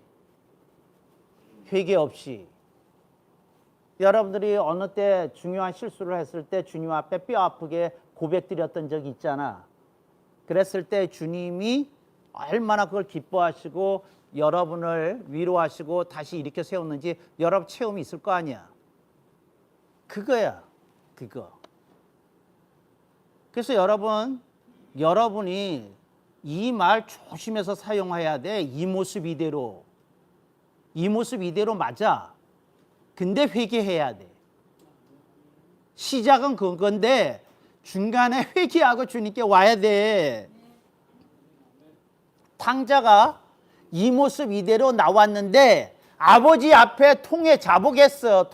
여러분들이 어느 때 중요한 실수를 했을 때 주님 앞에 뼈 아프게 고백드렸던 적이 있잖아. 그랬을 때 주님이 얼마나 그걸 기뻐하시고 여러분을 위로하시고 다시 일으켜 세웠는지 여러분 체험이 있을 거 아니야. 그거야. 그거. 그래서 여러분이 이 말 조심해서 사용해야 돼. 이 모습 이대로. 이 모습 이대로 맞아. 근데 회개해야 돼. 시작은 그건데 중간에 회개하고 주님께 와야 돼. 탕자가 이 모습 이대로 나왔는데 아버지 앞에 통에 자복했어.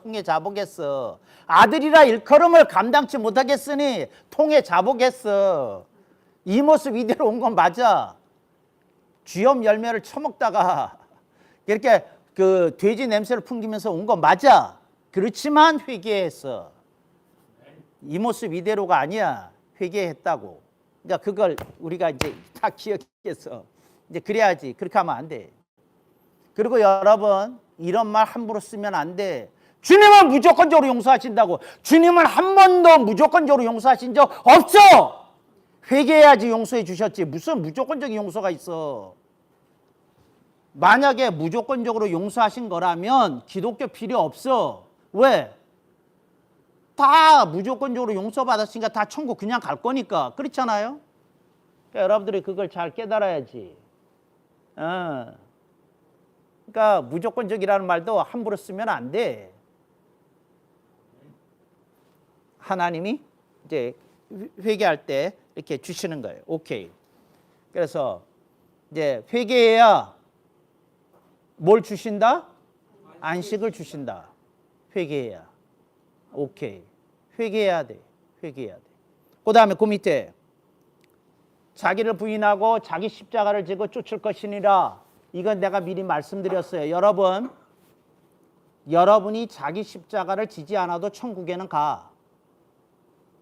아들이라 일컬음을 감당치 못하겠으니 통에 자복했어. 이 모습 이대로 온 건 맞아. 쥐염 열매를 처먹다가 이렇게 그 돼지 냄새를 풍기면서 온 건 맞아. 그렇지만 회개했어. 이 모습 이대로가 아니야. 회개했다고. 그러니까 그걸 우리가 이제 다 기억했어. 이제 그래야지. 그렇게 하면 안 돼. 그리고 여러분, 이런 말 함부로 쓰면 안 돼. 주님은 무조건적으로 용서하신다고. 주님은 한 번도 무조건적으로 용서하신 적 없어. 회개해야지 용서해 주셨지. 무슨 무조건적인 용서가 있어. 만약에 무조건적으로 용서하신 거라면 기독교 필요 없어. 왜? 다 무조건적으로 용서받았으니까 다 천국 그냥 갈 거니까. 그렇잖아요? 그러니까 여러분들이 그걸 잘 깨달아야지. 그러니까 무조건적이라는 말도 함부로 쓰면 안 돼. 하나님이 이제 회개할 때 이렇게 주시는 거예요. 오케이. 그래서 이제 회개해야 뭘 주신다? 안식을 주신다. 회개해야. 오케이. 회개해야 돼. 그 다음에 그 밑에 자기를 부인하고 자기 십자가를 지고 쫓을 것이니라. 이건 내가 미리 말씀드렸어요. 여러분이 자기 십자가를 지지 않아도 천국에는 가.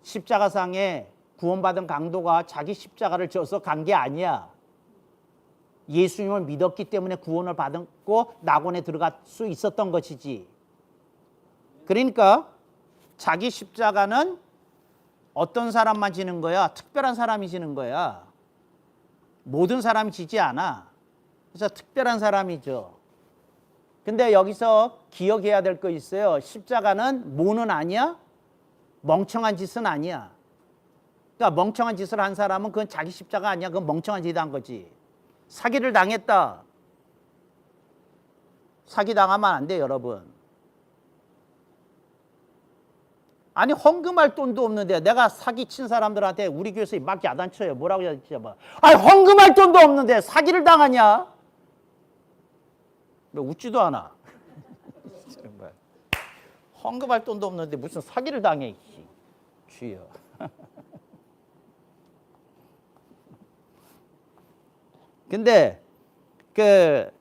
십자가상에 구원받은 강도가 자기 십자가를 져서 간 게 아니야. 예수님을 믿었기 때문에 구원을 받았고 낙원에 들어갈 수 있었던 것이지. 그러니까 자기 십자가는 어떤 사람만 지는 거야? 특별한 사람이 지는 거야. 모든 사람이 지지 않아. 그래서 특별한 사람이죠. 근데 여기서 기억해야 될 거 있어요. 십자가는 뭐는 아니야? 멍청한 짓은 아니야. 그러니까 멍청한 짓을 한 사람은 그건 자기 십자가 아니야. 그건 멍청한 짓 한 거지. 사기를 당했다. 사기 당하면 안 돼, 여러분. 아니 헌금할 돈도 없는데 내가 사기친 사람들한테 우리 교회에서 막 야단쳐요. 뭐라고 야단쳐? 아니 헌금할 돈도 없는데 사기를 당하냐? 왜 웃지도 않아? 헌금할 돈도 없는데 무슨 사기를 당해? 주여. 근데 그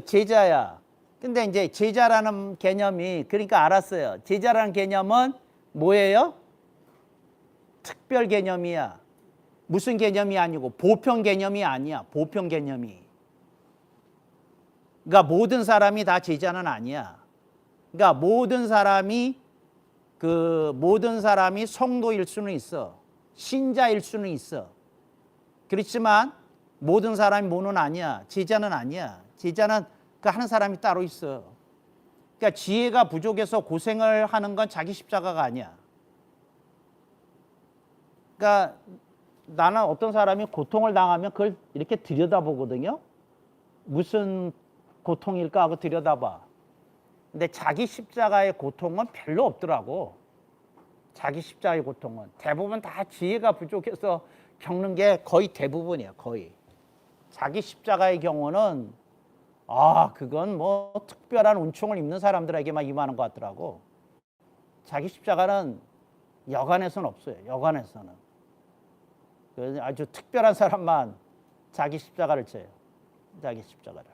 제자야. 근데 이제 제자라는 개념이 그러니까 알았어요. 제자라는 개념은 뭐예요? 특별 개념이야. 무슨 개념이 아니고 보편 개념이 아니야. 보편 개념이. 그러니까 모든 사람이 다 제자는 아니야. 그러니까 모든 사람이 성도일 수는 있어. 신자일 수는 있어. 그렇지만 모든 사람이 모는 아니야. 제자는 아니야. 제자는 그 하는 사람이 따로 있어. 그러니까 지혜가 부족해서 고생을 하는 건 자기 십자가가 아니야. 그러니까 나는 어떤 사람이 고통을 당하면 그걸 이렇게 들여다보거든요. 무슨 고통일까 하고 들여다봐. 근데 자기 십자가의 고통은 별로 없더라고. 자기 십자가의 고통은. 대부분 다 지혜가 부족해서 겪는 게 거의 대부분이야, 거의. 자기 십자가의 경우는 그건 뭐 특별한 은총을 입는 사람들에게만 임하는 것 같더라고. 자기 십자가는 여간에서는 없어요. 여간에서는. 그래서 아주 특별한 사람만 자기 십자가를 져요. 자기 십자가를.